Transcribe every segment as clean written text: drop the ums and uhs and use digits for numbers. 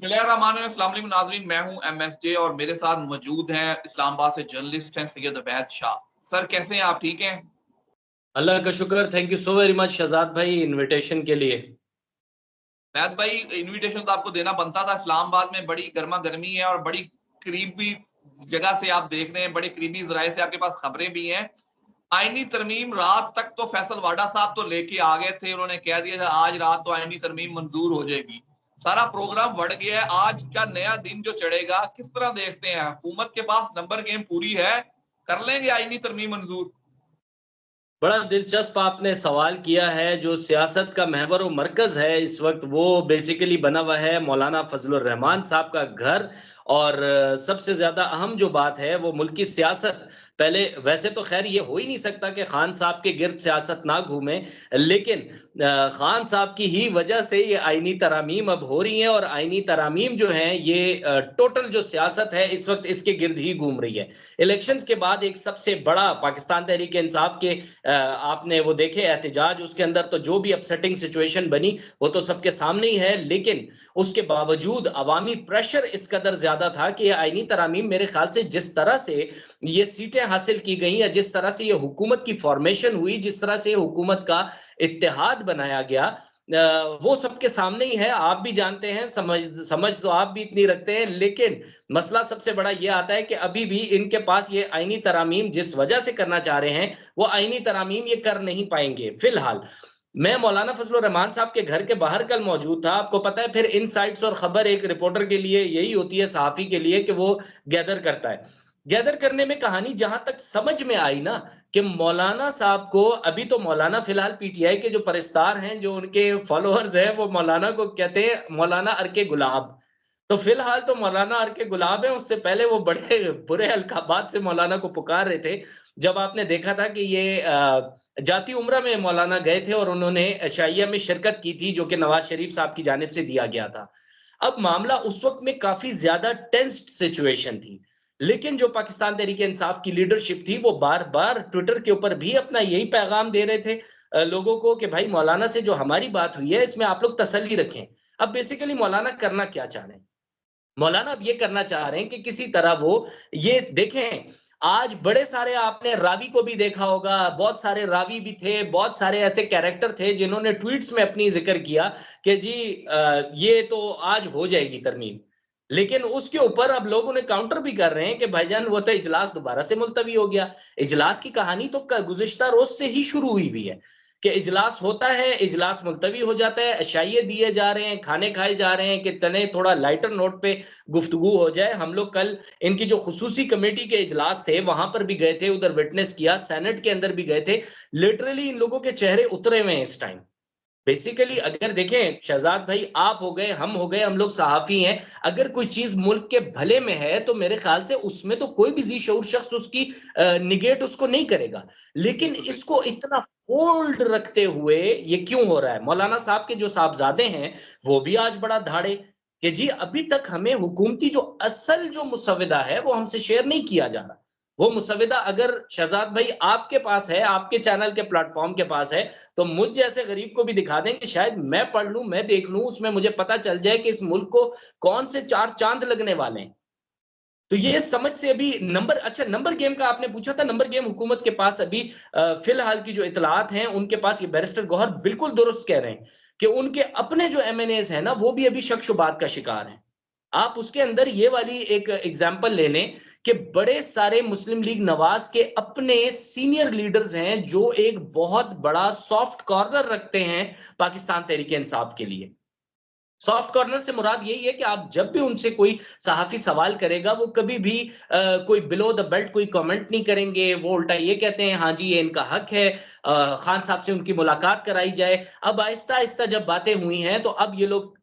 बिस्मिल्लाहिर्रहमानिर्रहीम नाज़रीन, मैं हूं MSJ और मेरे साथ मौजूद हैं इस्लामाबाद से जर्नलिस्ट हैं सैयद अवैध शाह। सर कैसे हैं आप, ठीक हैं? अल्लाह का शुक्र। Thank you so very much Shahzad भाई इनविटेशन के लिए। अवैध भाई, इनविटेशन तो आपको देना बनता था। इस्लामाबाद में बड़ी गर्मा गर्मी है और बड़ी करीबी जगह से आप देख रहे हैं, बड़े करीबी जराये से आपके पास खबरें भी हैं। आईनी तरमीम रात तक तो फैसल वाडा साहब तो लेके आ गए थे, उन्होंने कह दिया था आज रात तो आईनी तरमीम मंजूर हो जाएगी। सारा प्रोग्राम बढ़ गया है। आज का नया दिन जो चढ़ेगा, किस तरह देखते हैं? हुकूमत के पास नंबर गेम पूरी है, कर लेंगे आईनी तरमीम मंजूर? बड़ा दिलचस्प आपने सवाल किया है। जो सियासत का महवर व मरकज़ है इस वक़्त, वो बेसिकली बना हुआ है मौलाना फजलुर रहमान साहब का घर। और सबसे ज़्यादा अहम जो बात है वो मुल्की सियासत। पहले वैसे तो ख़ैर ये हो ही नहीं सकता कि ख़ान साहब के गिर्द सियासत ना घूमे, लेकिन ख़ान साहब की ही वजह से ये आईनी तरामीम अब हो रही हैं और आईनी तरामीम जो हैं ये टोटल जो सियासत है इस वक़्त इसके गिर्द ही घूम रही है। इलेक्शंस के बाद एक सबसे बड़ा पाकिस्तान तहरीक इंसाफ के आपने वो देखे एहतजाज, उसके अंदर तो जो भी अपसेटिंग सिचुएशन बनी वो तो सबके सामने ही है, लेकिन उसके बावजूद अवामी प्रेशर इस कदर ज्यादा था कि ये आईनी तरामीम मेरे ख्याल से जिस तरह से ये सीटें हासिल की गई या जिस तरह से ये हुकूमत की फॉर्मेशन हुई, जिस तरह से हुकूमत का इत्तेहाद बनाया गया, वो सबके सामने ही है। आप भी जानते हैं, समझ समझ तो आप भी इतनी रखते हैं, लेकिन मसला सबसे बड़ा ये आता है कि अभी भी इनके पास ये आईनी तरामीम जिस वजह से करना चाह रहे हैं वो आईनी तरामीम ये कर नहीं पाएंगे फिलहाल। मैं मौलाना फजलुर रहमान साहब के घर के बाहर कल मौजूद था। आपको पता है फिर इनसाइट्स और खबर एक रिपोर्टर के लिए यही होती है, सहाफी के लिए, कि वो गैदर करता है। गैदर करने में कहानी जहां तक समझ में आई ना, कि मौलाना साहब को अभी तो मौलाना फिलहाल पीटीआई के जो परस्तार हैं, जो उनके फॉलोअर्स हैं, वो मौलाना को कहते हैं मौलाना अर्के गुलाब। तो फिलहाल तो मौलाना अर्के गुलाब है, उससे पहले वो बड़े बुरे अलकाबात से मौलाना को पुकार रहे थे। जब आपने देखा था कि ये जाती उम्रा में मौलाना गए थे और उन्होंने शाइया में शिरकत की थी, जो कि नवाज शरीफ साहब की जानिब से दिया गया था। अब मामला उस वक्त में काफी ज्यादा टेंस्ड सिचुएशन थी, लेकिन जो पाकिस्तान तहरीक इंसाफ की लीडरशिप थी वो बार बार ट्विटर के ऊपर भी अपना यही पैगाम दे रहे थे लोगों को कि भाई मौलाना से जो हमारी बात हुई है इसमें आप लोग तसल्ली रखें। अब बेसिकली मौलाना करना क्या चाह रहे हैं? मौलाना अब ये करना चाह रहे हैं कि किसी तरह वो ये देखें। आज बड़े सारे आपने रावी को भी देखा होगा, बहुत सारे रावी भी थे, बहुत सारे ऐसे कैरेक्टर थे जिन्होंने ट्वीट्स में अपनी जिक्र किया कि जी ये तो आज हो जाएगी तरमीम। लेकिन उसके ऊपर अब लोग उन्हें काउंटर भी कर रहे हैं कि भाईजान वो तो इजलास दोबारा से मुलतवी हो गया। इजलास की कहानी तो गुज़िश्ता रोज से ही शुरू हुई हुई है कि इजलास होता है, इजलास मुलतवी हो जाता है, अशाइये दिए जा रहे हैं, खाने खाए जा रहे हैं कि तने थोड़ा लाइटर नोट पे गुफ्तगू हो जाए। हम लोग कल इनकी जो खुसूसी कमेटी के इजलास थे वहां पर भी गए थे, उधर विटनेस किया, सेनेट के अंदर भी गए थे। लिटरली इन लोगों के चेहरे उतरे हुए हैं इस टाइम। बेसिकली अगर देखें शहजाद भाई, आप हो गए, हम लोग सहाफी हैं। अगर कोई चीज मुल्क के भले में है तो मेरे ख्याल से उसमें तो कोई भी जी शऊर शख्स उसकी निगेट उसको नहीं करेगा। लेकिन बिल्कुल बिल्कुल। इसको इतना होल्ड रखते हुए ये क्यों हो रहा है? मौलाना साहब के जो साहबजादे हैं वो भी आज बड़ा धाड़े कि जी अभी तक हमें हुकूमती जो असल जो मुसविदा है वो हमसे शेयर नहीं किया जा रहा। वो मुसविदा अगर शहजाद भाई आपके पास है, आपके चैनल के प्लेटफॉर्म के पास है, तो मुझ जैसे गरीब को भी दिखा दें कि शायद मैं पढ़ लूं, मैं देख लूं, उसमें मुझे पता चल जाए कि इस मुल्क को कौन से चार चांद लगने वाले हैं। तो ये समझ से अभी नंबर, अच्छा नंबर गेम का आपने पूछा था, नंबर गेम हुकूमत के पास अभी फिलहाल की जो इतलात हैं उनके पास, ये बैरिस्टर गौहर बिल्कुल दुरुस्त कह रहे हैं कि उनके अपने जो एमएनएस हैं ना वो भी अभी शक शुबात का शिकार हैं। आप उसके अंदर ये वाली एक एग्जांपल ले लें कि बड़े सारे मुस्लिम लीग नवाज के अपने सीनियर लीडर्स हैं जो एक बहुत बड़ा सॉफ्ट कॉर्नर रखते हैं पाकिस्तान तहरीक इंसाफ के लिए। सॉफ्ट कॉर्नर से मुराद यही है कि आप जब भी उनसे कोई सहाफ़ी सवाल करेगा, वो कभी भी कोई बिलो द बेल्ट कोई कमेंट नहीं करेंगे। वो उल्टा ये कहते हैं, हाँ जी, ये इनका हक है, खान साहब से उनकी मुलाकात कराई जाए। अब आहिस्ता-आहिस्ता जब बातें हुई हैं, तो अब ये लोग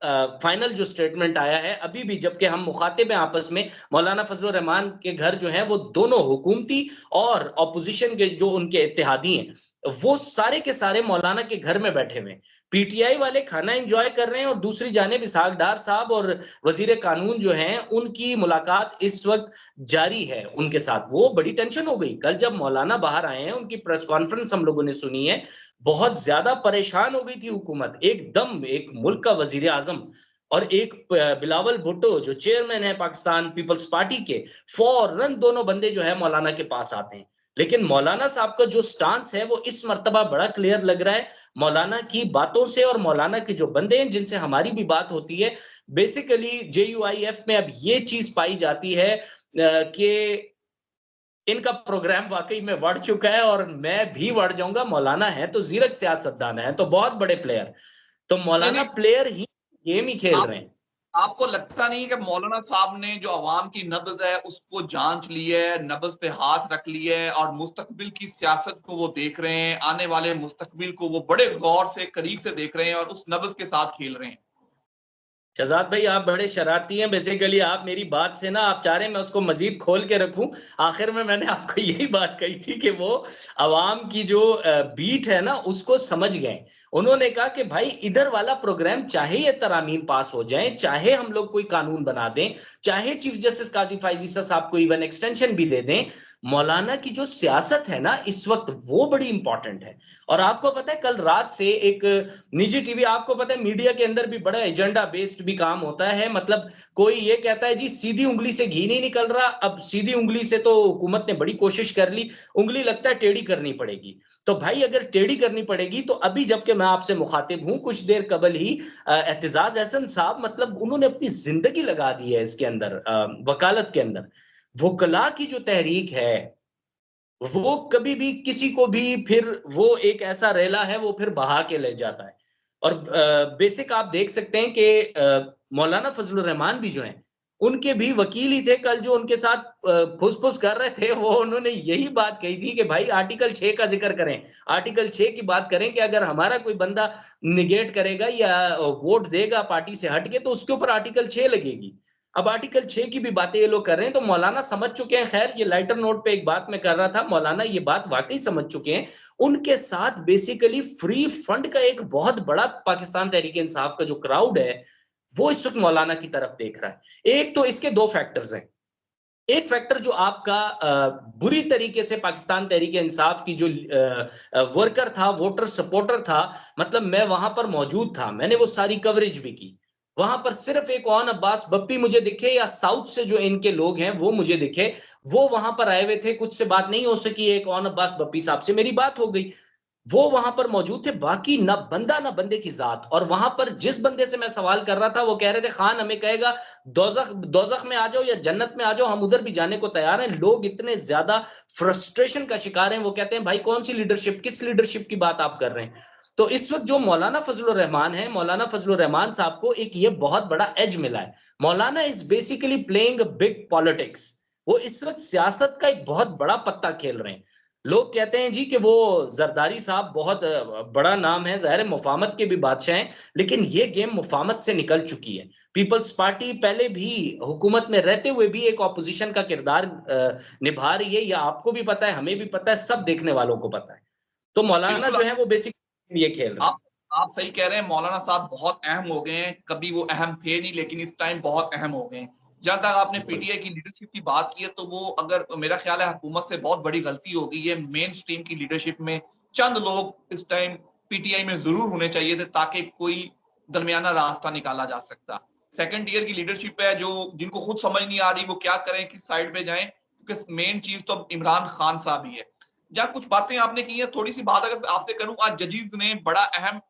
फाइनल जो स्टेटमेंट आया है, अभी भी जबकि हम मुखातिब हैं आपस में, मौलाना फजलुर रहमान के घर जो है, वो दोनों हुकूमती और ऑपोजिशन के जो उनके इत्तेहादी हैं, वो सारे के सारे मौलाना के घर में बैठे हुए हैं। पीटीआई वाले खाना एंजॉय कर रहे हैं और दूसरी जानिब इसहाक डार साहब और वजीर कानून जो हैं उनकी मुलाकात इस वक्त जारी है उनके साथ। वो बड़ी टेंशन हो गई कल जब मौलाना बाहर आए हैं, उनकी प्रेस कॉन्फ्रेंस हम लोगों ने सुनी है। बहुत ज्यादा परेशान हो गई थी हुकूमत, एकदम एक मुल्क का वजीर आजम और एक बिलावल भुट्टो जो चेयरमैन है पाकिस्तान पीपल्स पार्टी के, फौरन दोनों बंदे जो है मौलाना के पास आते हैं। लेकिन मौलाना साहब का जो स्टांस है वो इस मर्तबा बड़ा क्लियर लग रहा है। मौलाना की बातों से और मौलाना के जो बंदे हैं जिनसे हमारी भी बात होती है, बेसिकली JUIF में अब ये चीज पाई जाती है कि इनका प्रोग्राम वाकई में बढ़ चुका है और मैं भी बढ़ जाऊंगा। मौलाना है तो जीरक सियासतदान है, तो बहुत बड़े प्लेयर, तो नहीं मौलाना नहीं, प्लेयर ही गेम ही खेल आप रहे हैं। आपको लगता नहीं कि मौलाना साहब ने जो अवाम की नब्ज है उसको जांच ली है, नब्ज पे हाथ रख लिया है और मुस्तकबिल की सियासत को वो देख रहे हैं, आने वाले मुस्तकबिल को वो बड़े गौर से करीब से देख रहे हैं और उस नब्ज के साथ खेल रहे हैं? शहजाद भाई आप बड़े शरारती हैं। बेसिकली आप मेरी बात से ना आप चाह रहे हैं मैं उसको मजीद खोल के रखूं। आखिर में मैंने आपको यही बात कही थी कि वो अवाम की जो बीट है ना उसको समझ गए। उन्होंने कहा कि भाई इधर वाला प्रोग्राम चाहे ये तरामीम पास हो जाए, चाहे हम लोग कोई कानून बना दें, चाहे चीफ जस्टिस काजी फाइजी साहब को इवन एक्सटेंशन भी दे दें, मौलाना की जो सियासत है ना इस वक्त वो बड़ी इंपॉर्टेंट है। और आपको पता है कल रात से एक निजी टीवी, आपको पता है मीडिया के अंदर भी बड़ा एजेंडा बेस्ड भी काम होता है। मतलब कोई ये कहता है जी सीधी उंगली से घी नहीं निकल रहा, अब सीधी उंगली से तो हुकूमत ने बड़ी कोशिश कर ली, उंगली लगता है टेढ़ी करनी पड़ेगी। तो भाई अगर टेढ़ी करनी पड़ेगी तो अभी जबकि मैं आपसे मुखातिब हूं कुछ देर कबल ही एतजाज अहसन साहब, मतलब उन्होंने अपनी जिंदगी लगा दी है इसके अंदर, वकालत के अंदर। वकला की जो तहरीक है वो कभी भी किसी को भी फिर वो एक ऐसा रेला है वो फिर बहा के ले जाता है। और बेसिक आप देख सकते हैं कि मौलाना फजलुर रहमान भी जो हैं उनके भी वकील ही थे कल जो उनके साथ फुस-फुस कर रहे थे। वो उन्होंने यही बात कही थी कि भाई आर्टिकल 6 का जिक्र करें, आर्टिकल 6 की बात करें कि अगर हमारा कोई बंदा निगेट करेगा या वोट देगा पार्टी से हट के तो उसके ऊपर आर्टिकल 6 लगेगी। अब आर्टिकल 6 की भी बातें ये लोग कर रहे हैं तो मौलाना समझ चुके हैं। खैर ये लाइटर नोट पे एक बात मैं कर रहा था, मौलाना ये बात वाकई समझ चुके हैं। उनके साथ बेसिकली फ्री फंड का एक बहुत बड़ा पाकिस्तान तहरीक इंसाफ का जो क्राउड है वो इस वक्त मौलाना की तरफ देख रहा है। एक तो इसके दो फैक्टर्स हैं। एक फैक्टर जो आपका बुरी तरीके से पाकिस्तान तहरीक इंसाफ की जो वर्कर था, वोटर सपोर्टर था, मतलब मैं वहां पर मौजूद था, मैंने वो सारी कवरेज भी की। वहां पर सिर्फ एक ओन अब्बास बप्पी मुझे दिखे या साउथ से जो इनके लोग हैं वो मुझे दिखे, वो वहां पर आए हुए थे, कुछ से बात नहीं हो सकी। एक ओन अब्बास बप्पी साहब से मेरी बात हो गई, वो वहां पर मौजूद थे, बाकी ना बंदा ना बंदे की जात। और वहां पर जिस बंदे से मैं सवाल कर रहा था वो कह रहे थे खान हमें कहेगा दोजख दोजख में आ जाओ या जन्नत में आ जाओ, हम उधर भी जाने को तैयार हैं। लोग इतने ज्यादा फ्रस्ट्रेशन का शिकार हैं, वो कहते हैं भाई कौन सी लीडरशिप, किस लीडरशिप की बात आप कर रहे हैं। तो इस वक्त जो मौलाना फजलुर रहमान है, मौलाना फजलुर रहमान साहब को एक ये बहुत बड़ा एज मिला है। मौलाना is basically playing big politics. वो इस वक्त सियासत का एक बहुत बड़ा पत्ता खेल रहे हैं। लोग कहते हैं जी कि वो जरदारी साहब बहुत बड़ा नाम है, ज़ाहिर है मुफाहमत के भी बादशाह हैं, लेकिन ये गेम मुफाहमत से निकल चुकी है। पीपल्स पार्टी पहले भी हुकूमत में रहते हुए भी एक ऑपोजिशन का किरदार निभा रही है, ये आपको भी पता है, हमें भी पता है, सब देखने वालों को पता है। तो मौलाना बिल्कुल। जो है वो बेसिक ये खेल रहे हैं। आप आप सही कह रहे हैं, मौलाना साहब बहुत अहम हो गए हैं, कभी वो अहम थे नहीं लेकिन इस टाइम बहुत अहम हो गए हैं। जहां तक आपने बिल्कुल। पीटीआई की लीडरशिप की बात की है तो वो अगर मेरा ख्याल है हुकूमत से बहुत बड़ी गलती हो गई है। मेन स्ट्रीम की लीडरशिप में चंद लोग इस टाइम पीटीआई में जरूर होने चाहिए थे ताकि कोई दरमियाना रास्ता निकाला जा सकता। सेकंड टीयर की लीडरशिप है जो जिनको खुद समझ नहीं आ रही वो क्या करें, किस साइड पे जाएं, क्योंकि मेन चीज तो इमरान खान साहब ही है। जहाँ कुछ बातें आपने की हैं, थोड़ी सी बात अगर आपसे करूं, आज जजीज ने बड़ा अहम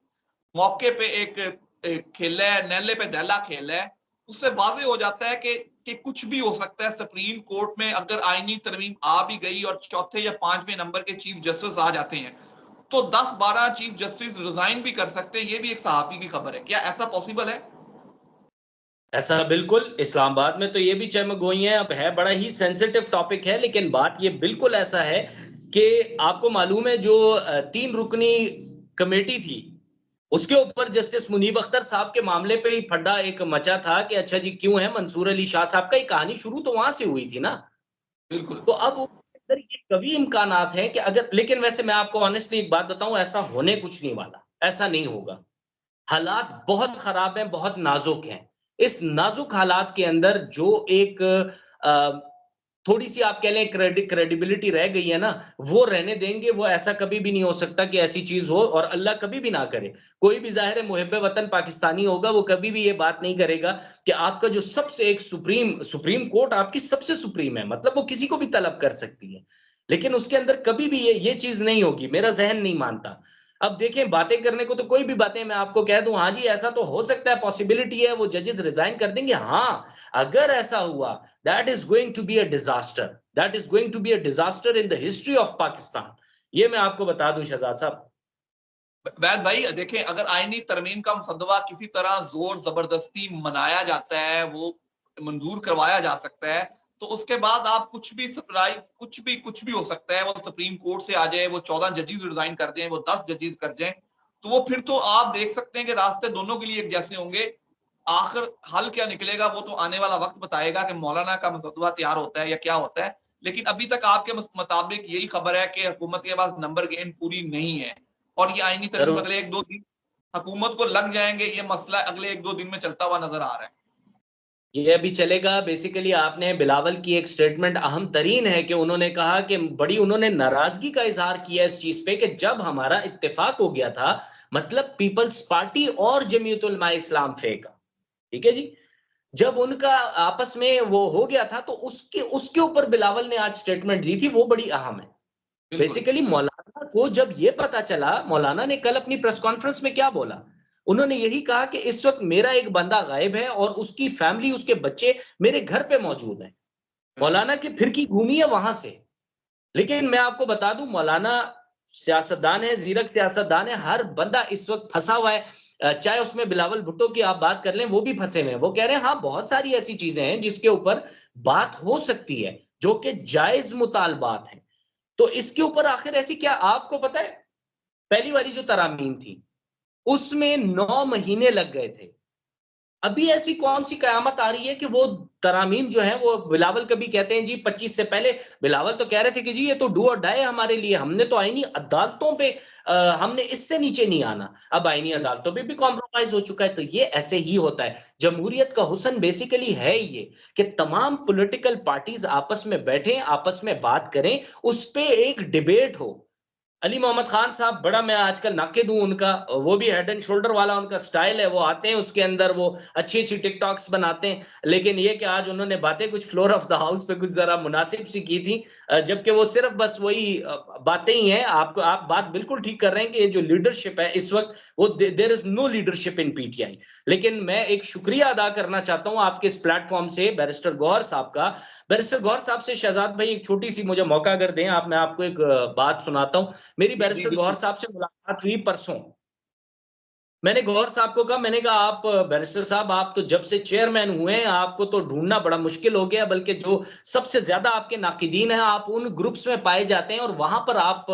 मौके पे एक खेला है, नेले पे दहला खेला है। उससे वाज़ेह हो जाता है कि कुछ भी हो सकता है। सुप्रीम कोर्ट में अगर आईनी तरमीम आ भी गई और चौथे या 5वें नंबर के चीफ जस्टिस आ जाते हैं, तो 10-12 चीफ जस्टिस रिज़ाइन भी कर सकते हैं। ये भी एक सहाफ़ी की खबर है। क्या ऐसा पॉसिबल है? ऐसा बिल्कुल इस्लामाबाद में तो ये भी चमगोई है। अब है बड़ा ही सेंसिटिव टॉपिक है, लेकिन बात ये बिल्कुल ऐसा है कि आपको मालूम है जो 3 रुकनी कमेटी थी, उसके ऊपर जस्टिस मुनीब अख्तर साहब के मामले पे ही फड्डा एक मचा था कि अच्छा जी क्यों है मंसूर अली शाह साहब का, ये कहानी शुरू तो वहां से हुई थी ना। बिल्कुल। तो अब उसके अंदर ये कभी इम्कानात हैं कि अगर, लेकिन वैसे मैं आपको ऑनेस्टली एक बात बताऊं, ऐसा होने कुछ नहीं वाला, ऐसा नहीं होगा। हालात बहुत खराब हैं, बहुत नाजुक हैं। इस नाजुक हालात के अंदर जो एक थोड़ी सी आप कह लें क्रेडिबिलिटी रह गई है ना, वो रहने देंगे। वो ऐसा कभी भी नहीं हो सकता कि ऐसी चीज हो, और अल्लाह कभी भी ना करे। कोई भी ज़ाहिर है मुहिब्बे वतन पाकिस्तानी होगा, वो कभी भी ये बात नहीं करेगा कि आपका जो सबसे एक सुप्रीम कोर्ट आपकी सबसे सुप्रीम है, मतलब वो किसी को भी तलब कर सकती है, लेकिन उसके अंदर कभी भी ये चीज नहीं होगी, मेरा ज़हन नहीं मानता। अब देखें, बातें करने को तो कोई भी बातें मैं आपको कह दूं, हाँ जी ऐसा तो हो सकता है, पॉसिबिलिटी है वो जजेस रिजाइन कर देंगे। हाँ, अगर ऐसा हुआ, that is going to be a disaster, that is going to be a disaster in the history of Pakistan। ये मैं आपको बता दूं शहजाद साहब। वैद भाई देखें, अगर आईनी तरमीम का मुसद्दवा किसी तरह जोर जबरदस्ती मनाया जाता है, वो मंजूर करवाया जा सकता है, तो उसके बाद आप कुछ भी सरप्राइज, कुछ भी हो सकता है। वो सुप्रीम कोर्ट से आ जाए, वो 14 जजेस रिजाइन कर दें, वो 10 जजेस कर जाएं, तो वो फिर तो आप देख सकते हैं कि रास्ते दोनों के लिए एक जैसे होंगे। आखिर हल क्या निकलेगा वो तो आने वाला वक्त बताएगा कि मौलाना का मुसद्दवा तैयार होता है या क्या होता है। लेकिन अभी तक आपके मुताबिक यही खबर है कि हुकूमत के पास नंबर गेम पूरी नहीं है, और ये आईनी तरमीम जरूर, अगले 1-2 दिन हुकूमत को लग जाएंगे। ये मसला अगले 1-2 दिन में चलता हुआ नजर आ रहा है। ये अभी चलेगा। बेसिकली आपने बिलावल की एक स्टेटमेंट अहम तरीन है कि उन्होंने कहा कि बड़ी उन्होंने नाराजगी का इजहार किया इस चीज पे कि जब हमारा इत्तेफाक हो गया था, मतलब पीपल्स पार्टी और जमीयत उलमा इस्लाम फे का, ठीक है जी, जब उनका आपस में वो हो गया था, तो उसके उसके ऊपर बिलावल ने आज स्टेटमेंट दी थी, वो बड़ी अहम है। बिल्कुल। बेसिकली मौलाना को जब ये पता चला, मौलाना ने कल अपनी प्रेस कॉन्फ्रेंस में क्या बोला, उन्होंने यही कहा कि इस वक्त मेरा एक बंदा गायब है और उसकी फैमिली, उसके बच्चे मेरे घर पे मौजूद हैं। बिल्कुल। मौलाना की फिरकी घूमी है वहां से। लेकिन मैं आपको बता दूं, मौलाना सियासतदान है, जीरक सियासतदान है, हर बंदा इस वक्त फंसा हुआ है। चाहे उसमें बिलावल भुट्टो की आप बात कर लें, वो भी फंसे हुए हैं। वो कह रहे हैं हाँ बहुत सारी ऐसी चीजें हैं जिसके ऊपर बात हो सकती है, जो कि जायज मुतालबात हैं। तो इसके ऊपर आखिर ऐसी क्या, आपको पता है, पहली वाली जो तरामीम थी उसमें 9 महीने लग गए थे। अभी ऐसी कौन सी कयामत आ रही है कि वो तरामीम जो है, वो बिलावल कभी कहते हैं जी 25 से पहले, बिलावल तो कह रहे थे कि जी ये तो डू और डाई है हमारे लिए, हमने तो आईनी अदालतों पे हमने इससे नीचे नहीं आना। अब आईनी अदालतों पे भी कॉम्प्रोमाइज हो चुका है। तो ये ऐसे ही होता है। जमहूरियत का हुस्न बेसिकली है ये कि तमाम पॉलिटिकल पार्टीज आपस में बैठें, आपस में बात करें, उस पे एक डिबेट हो। अली मोहम्मद खान साहब, बड़ा मैं आजकल नाक़िद हूं उनका, वो भी हेड एंड शोल्डर वाला उनका स्टाइल है। वो आते हैं, उसके अंदर वो अच्छी अच्छी टिकटॉक्स बनाते हैं, लेकिन ये कि आज उन्होंने बातें कुछ फ्लोर ऑफ द हाउस पे कुछ जरा मुनासिब सी की थी, जबकि वो सिर्फ बस वही बातें ही हैं। आपको आप बात बिल्कुल ठीक कर रहे हैं कि ये जो लीडरशिप है इस वक्त, वो there is no leadership in PTI. लेकिन मैं एक शुक्रिया अदा करना चाहता हूं आपके इस प्लेटफॉर्म से बैरिस्टर गौहर साहब का। बैरिस्टर गौहर साहब से शहजाद भाई एक छोटी सी मुझे मौका अगर दें आप, मैं आपको एक बात सुनाता हूं। मेरी जी जी बैरिस्टर गौहर बिल्कुल। साहब से मुलाकात हुई परसों। मैंने गौहर साहब को कहा, मैंने कहा आप बैरिस्टर साहब, आप तो जब से चेयरमैन हुए हैं आपको तो ढूंढना बड़ा मुश्किल हो गया, बल्कि जो सबसे ज्यादा आपके नाकिदीन हैं आप उन ग्रुप्स में पाए जाते हैं, और वहां पर आप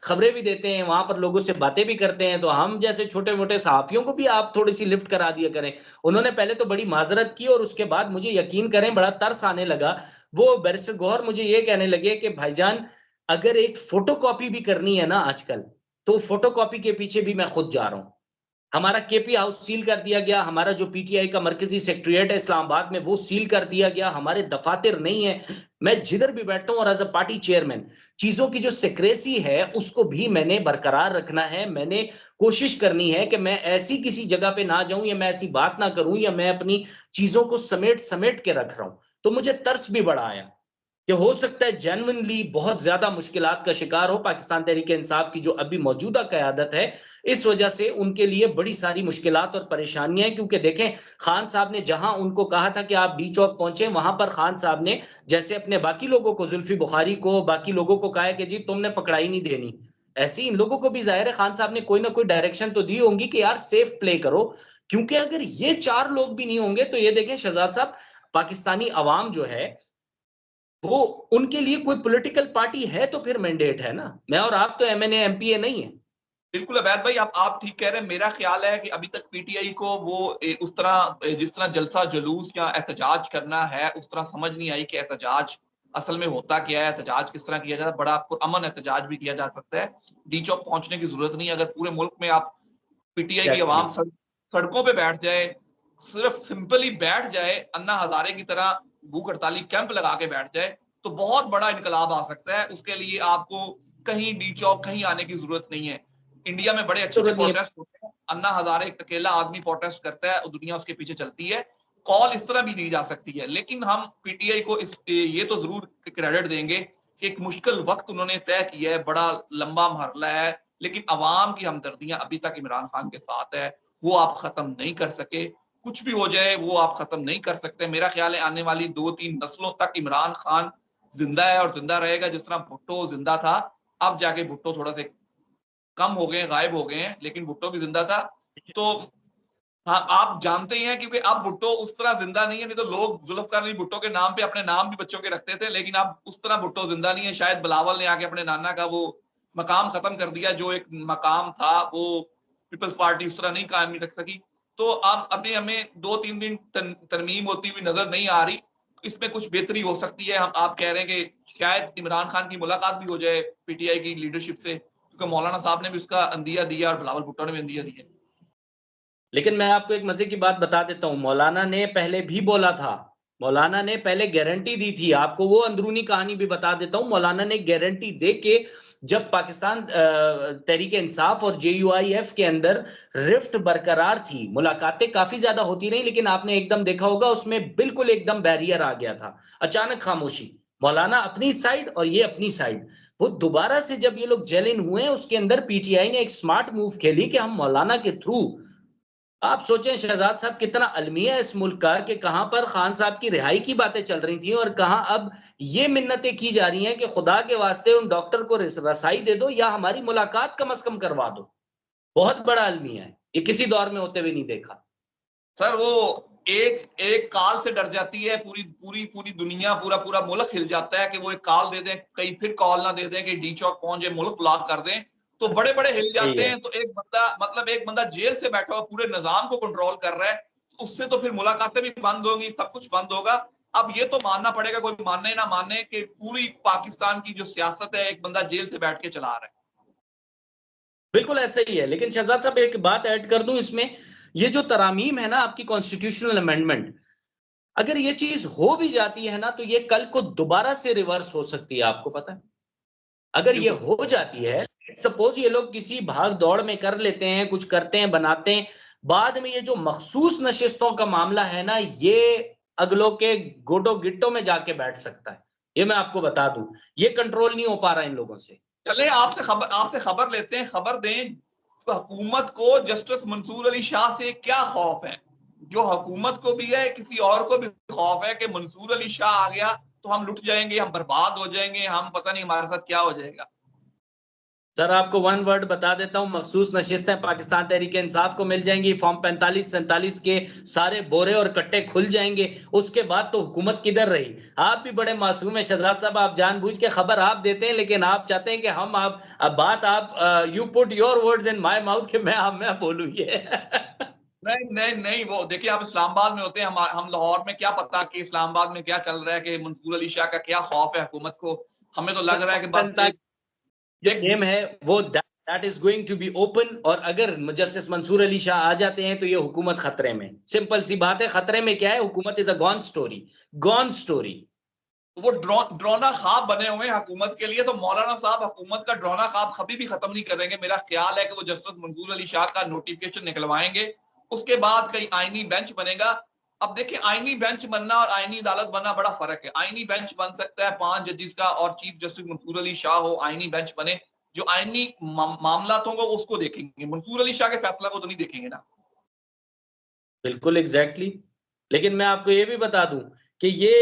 खबरें भी देते हैं, वहां पर लोगों से बातें भी करते हैं, तो हम जैसे छोटे मोटे सहाफियों को भी आप थोड़ी सी लिफ्ट करा दिया करें। उन्होंने पहले तो बड़ी माजरत की, और उसके बाद मुझे यकीन करें बड़ा तरस आने लगा। वो बैरिस्टर गौहर मुझे ये कहने लगे कि भाईजान, अगर एक फोटोकॉपी भी करनी है ना आजकल, तो फोटोकॉपी के पीछे भी मैं खुद जा रहा हूं। हमारा केपी हाउस सील कर दिया गया, हमारा जो पीटीआई का मरकजी सेक्रेटरिएट है इस्लामाबाद में वो सील कर दिया गया, हमारे दफातर नहीं है। मैं जिधर भी बैठता हूं और एज अ पार्टी चेयरमैन, चीजों की जो सिक्रेसी है उसको भी मैंने बरकरार रखना है। मैंने कोशिश करनी है कि मैं ऐसी किसी जगह पे ना जाऊं, या मैं ऐसी बात ना करूं, या मैं अपनी चीजों को समेट समेट के रख रहा हूं। तो मुझे तरस भी बड़ा आया कि हो सकता है जेन्युइनली बहुत ज्यादा मुश्किलात का शिकार हो पाकिस्तान तहरीक इंसाफ की जो अभी मौजूदा क़यादत है। इस वजह से उनके लिए बड़ी सारी मुश्किलात और परेशानियां हैं, क्योंकि देखें, खान साहब ने जहां उनको कहा था कि आप डी चौक पहुंचे, वहां पर खान साहब ने जैसे अपने बाकी लोगों को, जुल्फी बुखारी को, बाकी लोगों को कहा है कि जी तुमने पकड़ाई नहीं देनी, ऐसे ही इन लोगों को भी जाहिर है खान साहब ने कोई ना कोई डायरेक्शन तो दी होंगी कि यार सेफ प्ले करो। क्योंकि अगर ये 4 लोग भी नहीं होंगे, तो ये देखें शहजाद साहब, पाकिस्तानी अवाम जो है वो, उनके लिए कोई पॉलिटिकल पार्टी है तो फिर मैंडेट है ना। मैं और आप तो एमएनए एमपीए नहीं है। बिल्कुल अवैध भाई, आप ठीक कह रहे हैं। मेरा ख्याल है कि अभी तक पीटीआई को वो उस तरह जिस तरह जलसा जुलूस या एहतजाज करना है, उस तरह समझ नहीं आई कि एहतजाज असल में होता क्या है, एहतजाज किस तरह किया जाता है। बड़ा पुरअमन एहतजाज भी किया जा सकता है, डी चौक पहुंचने की जरूरत नहीं है। अगर पूरे मुल्क में आप पीटीआई की एग्जैक्टली। आवाम सड़कों पे बैठ जाए, सिर्फ सिंपली बैठ जाए, अन्ना हजारे की तरह भूख हड़ताली कैंप लगा के बैठ जाए, तो बहुत बड़ा इनकलाब आ सकता है। उसके लिए आपको कहीं डी चौक कहीं आने की जरूरत नहीं है। इंडिया में बड़े अच्छे-अच्छे जरूरत नहीं है। प्रोटेस्ट होते हैं। अन्ना हजारे एक अकेला आदमी प्रोटेस्ट करता है और दुनिया उसके पीछे चलती है। कॉल इस तरह भी दी जा सकती है, लेकिन हम पीटीआई को ये तो जरूर क्रेडिट देंगे कि एक मुश्किल वक्त उन्होंने तय किया है, बड़ा लंबा मरहला है, लेकिन अवाम की हमदर्दियां अभी तक इमरान खान के साथ है, वो आप खत्म नहीं कर सके। कुछ भी हो जाए वो आप खत्म नहीं कर सकते। मेरा ख्याल है आने वाली 2-3 नस्लों तक इमरान खान जिंदा है और जिंदा रहेगा। जिस तरह भुट्टो जिंदा था, अब जाके भुट्टो थोड़ा से कम हो गए, गायब हो गए हैं, लेकिन भुट्टो भी जिंदा था। तो हाँ, आप जानते ही हैं, क्योंकि अब भुट्टो उस तरह जिंदा नहीं है। नहीं तो लोग जुल्फकार अली भुट्टो के नाम पे अपने नाम भी बच्चों के रखते थे, लेकिन अब उस तरह भुट्टो जिंदा नहीं है। शायद बिलावल ने आके अपने नाना का वो मकाम खत्म कर दिया, जो एक मकाम था वो पीपल्स पार्टी उस तरह नहीं कायम नहीं रख सकी। तो अब अभी हमें 2-3 दिन तरमीम होती हुई नजर नहीं आ रही। इसमें कुछ बेहतरी हो सकती है। हम आप कह रहे हैं कि शायद इमरान खान की मुलाकात भी हो जाए पीटीआई की लीडरशिप से, क्योंकि मौलाना साहब ने भी उसका अंदिया दिया और बिलावल भुट्टो ने भी अंदिया दिया। लेकिन मैं आपको एक मजे की बात बता देता हूँ, मौलाना ने पहले भी बोला था, मौलाना ने पहले गारंटी दी थी। आपको वो अंदरूनी कहानी भी बता देता हूँ। मौलाना ने गारंटी दे के जब पाकिस्तान तहरीक इंसाफ और जेयूआईएफ के अंदर रिफ्ट बरकरार थी, मुलाकातें काफी ज्यादा होती रही, लेकिन आपने एकदम देखा होगा उसमें बिल्कुल एकदम बैरियर आ गया था, अचानक खामोशी। मौलाना अपनी साइड और ये अपनी साइड। वो दोबारा से जब ये लोग जेल इन हुए, उसके अंदर पीटीआई ने एक स्मार्ट मूव खेली कि हम मौलाना के थ्रू, आप सोचें शहजाद साहब कितना अलमिया इस मुल्क का, कि कहां पर खान साहब की रिहाई की बातें चल रही थी और कहां अब ये मिन्नतें की जा रही हैं कि खुदा के वास्ते उन डॉक्टर को रसाई दे दो या हमारी मुलाकात कम से कम करवा दो। बहुत बड़ा अलमिया है, ये किसी दौर में होते हुए नहीं देखा। सर वो एक एक कॉल से डर जाती है पूरी पूरी पूरी दुनिया, पूरा पूरा मुल्क हिल जाता है कि वो एक कॉल दे दें, कहीं फिर कॉल ना दे दें कि डी चौक पहुंचे, मुल्क ब्लॉक कर दें, तो बड़े बड़े हिल यही जाते है। हैं। तो एक बंदा, मतलब एक बंदा जेल से बैठा हुआ पूरे निजाम को कंट्रोल कर रहा है, तो उससे तो फिर मुलाकातें भी बंद होंगी, सब कुछ बंद होगा। अब ये तो मानना पड़ेगा, कोई माने ना माने, कि पूरी पाकिस्तान की जो सियासत है एक बंदा जेल से बैठ के चला रहा है। बिल्कुल ऐसा ही है। लेकिन शहजाद साहब एक बात ऐड कर दूं इसमें, ये जो तरामीम है ना आपकी कॉन्स्टिट्यूशनल अमेंडमेंट, अगर ये चीज हो भी जाती है ना, तो ये कल को दोबारा से रिवर्स हो सकती है, आपको पता है। अगर ये बिल्कुल। हो जाती है, सपोज ये लोग किसी भाग दौड़ में कर लेते हैं, कुछ करते हैं, बनाते हैं, बाद में ये जो मखसूस नशिस्तों का मामला है ना, ये अगलों के गोडो गिट्टो में जाके बैठ सकता है। ये मैं आपको बता दूं, ये कंट्रोल नहीं हो पा रहा इन लोगों से। चले आपसे खबर लेते हैं, खबर दें। तो हुकूमत को जस्टिस मंसूर अली शाह से क्या खौफ है? जो हुकूमत को भी है, किसी और को भी खौफ है कि मंसूर अली शाह आ गया तो हम लुट जाएंगे, हम बर्बाद हो जाएंगे, हम पता नहीं हमारे साथ क्या हो जाएगा। सर आपको वन वर्ड बता देता हूं, मखसूस नशिस्तें पाकिस्तान तहरीक इंसाफ को मिल जाएंगी, फॉर्म 45-47 के सारे बोरे और कट्टे खुल जाएंगे, उसके बाद तो हुकूमत किधर रही। आप भी बड़े मासूम है शहजाद साहब, आप जानबूझ के खबर आप देते हैं, लेकिन आप चाहते हैं कि हम आप अब बात आप you put your words in my mouth कि मैं बोलूं ये। नहीं नहीं नहीं, वो देखिए, आप इस्लामाबाद में होते हैं, हम लाहौर में क्या पता कि इस्लामाबाद में क्या चल रहा है, कि मंसूर अली शाह का क्या खौफ है हुकूमत को। हमें तो लग रहा है कि बस जो एक गेम है वो that is going to be open, और अगर जस्टिस मंसूर अली शाह आ जाते हैं तो ये हुकूमत खतरे में। सिंपल सी बात है, खतरे में क्या है, हुकूमत is a gone story, gone story. वो ड्रोना ख्वाब बने हुए हैं हुकूमत के लिए। तो मौलाना साहब हुकूमत का ड्रोना ख्वाब कभी भी खत्म नहीं करेंगे। मेरा ख्याल है कि वो जस्टिस मंसूर अली शाह का नोटिफिकेशन निकलवाएंगे, उसके बाद कहीं आईनी बेंच बनेगा। अब देखिए, आईनी बेंच बनना और आईनी अदालत बनना बड़ा फर्क है। आईनी बेंच बन सकता है 5 जजेस का, और चीफ जस्टिस मंसूर अली शाह हो, आईनी बेंच बने जो आईनी मामलातों को उसको देखेंगे, मंसूर अली शाह के फैसला को तो नहीं देखेंगे ना। बिल्कुल एग्जैक्टली लेकिन मैं आपको ये भी बता दूं कि ये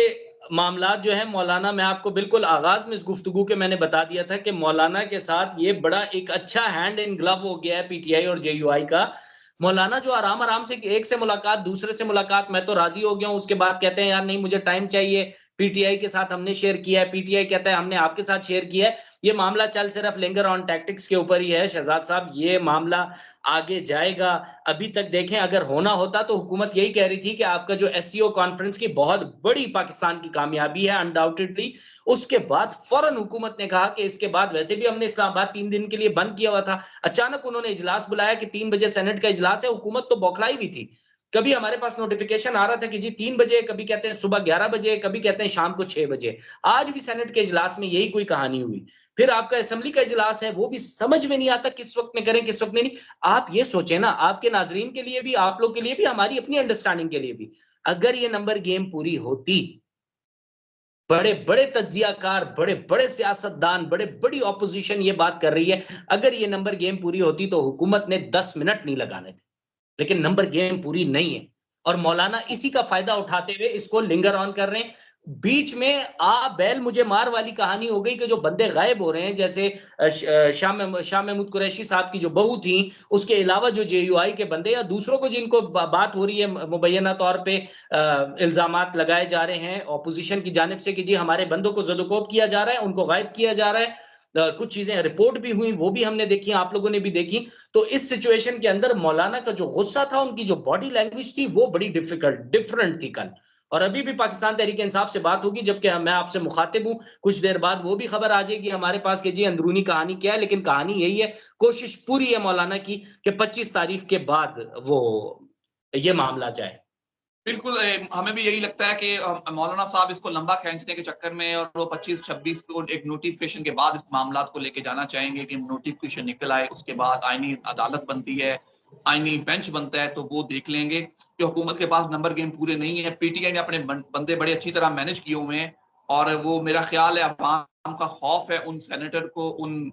मामला जो है मौलाना, मैं आपको बिल्कुल आगाज में इस गुफ्तगू के मैंने बता दिया था कि मौलाना के साथ ये बड़ा एक अच्छा हैंड इन ग्लव हो गया है पीटीआई और जेयूआई का। मौलाना जो आराम आराम से एक से मुलाकात, दूसरे से मुलाकात, मैं तो राजी हो गया हूं, उसके बाद कहते हैं यार नहीं मुझे टाइम चाहिए, पीटीआई के साथ हमने शेयर किया है, पीटीआई कहता है हमने आपके साथ शेयर किया है। ये मामला चल सिर्फ लिंगर ऑन टैक्टिक्स के ऊपर ही है शहजाद साहब, ये मामला आगे जाएगा। अभी तक देखें, अगर होना होता तो हुकूमत यही कह रही थी कि आपका जो एससीओ कॉन्फ्रेंस की बहुत बड़ी पाकिस्तान की कामयाबी है अनडाउटेडली। उसके बाद फौरन हुकूमत ने कहा कि इसके बाद वैसे भी हमने इस्लामाबाद 3 दिन के लिए बंद किया हुआ था, अचानक उन्होंने इजलास बुलाया कि 3 बजे सेनेट का इजलास है, हुकूमत तो बौखलाई हुई थी। कभी हमारे पास नोटिफिकेशन आ रहा था कि जी 3 बजे, कभी कहते हैं सुबह 11 बजे, कभी कहते हैं शाम को 6 बजे। आज भी सेनेट के इजलास में यही कोई कहानी हुई। फिर आपका असेंबली का इजलास है, वो भी समझ में नहीं आता किस वक्त में करें, किस वक्त में नहीं। आप ये सोचें ना, आपके नाजरीन के लिए भी, आप लोग के लिए भी, हमारी अपनी अंडरस्टैंडिंग के लिए भी, अगर ये नंबर गेम पूरी होती, बड़े बड़े तज्जियाकार, बड़े बड़े सियासतदान, बड़े बड़ी ऑपोजिशन ये बात कर रही है, अगर ये नंबर गेम पूरी होती तो हुकूमत ने 10 मिनट नहीं लगाने थे। लेकिन नंबर गेम पूरी नहीं है और मौलाना इसी का फायदा उठाते हुए इसको लिंगर ऑन कर रहे हैं। बीच में आ बैल मुझे मार वाली कहानी हो गई कि जो बंदे गायब हो रहे हैं, जैसे शाह महमूद कुरैशी साहब की जो बहू थी, उसके अलावा जो जेयूआई के बंदे या दूसरों को जिनको बात हो रही है मुबैना तौर पे इल्जामात लगाए जा रहे हैं ऑपोजिशन की जानिब से कि जी हमारे बंदों को ज़दोकोब किया जा रहा है, उनको गायब किया जा रहा है। कुछ चीजें रिपोर्ट भी हुई, वो भी हमने देखी, आप लोगों ने भी देखी। तो इस सिचुएशन के अंदर मौलाना का जो गुस्सा था, उनकी जो बॉडी लैंग्वेज थी, वो बड़ी डिफरेंट थी कल। और अभी भी पाकिस्तान तहरीक इंसाफ से बात होगी, जबकि मैं आपसे मुखातिब हूं, कुछ देर बाद वो भी खबर आ जाएगी हमारे पास कि जी अंदरूनी कहानी क्या है। लेकिन कहानी यही है, कोशिश पूरी है मौलाना की कि 25 तारीख के बाद वो ये मामला जाए। बिल्कुल हमें भी यही लगता है कि मौलाना साहब इसको लंबा खींचने के चक्कर में और वो 25-26 को एक नोटिफिकेशन के बाद इस मामला को लेके जाना चाहेंगे कि नोटिफिकेशन निकल आए, उसके बाद आईनी अदालत बनती है, आईनी बेंच बनता है, तो वो देख लेंगे कि हुकूमत के पास नंबर गेम पूरे नहीं है। पीटीआई ने अपने बंदे बड़े अच्छी तरह मैनेज किए हुए हैं और वो मेरा ख्याल है अवाम का खौफ है उन सेनेटर को, उन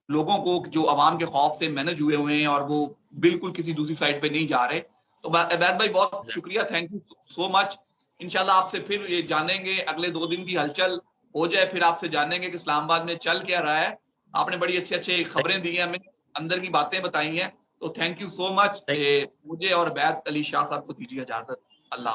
लोगों को जो अवाम के खौफ से मैनेज हुए हुए हैं और वो बिल्कुल किसी दूसरी साइड पे नहीं जा रहे। तो अवैध भाई बहुत शुक्रिया, थैंक यू सो मच। इंशाल्लाह आपसे फिर ये जानेंगे, अगले 2 दिन की हलचल हो जाए फिर आपसे जानेंगे कि इस्लामाबाद में चल क्या रहा है। आपने बड़ी अच्छी खबरें दी हैं हमें, अंदर की बातें बताई हैं, तो थैंक यू सो मच। मुझे और अवैध अली शाह साहब को दीजिए इजाजत।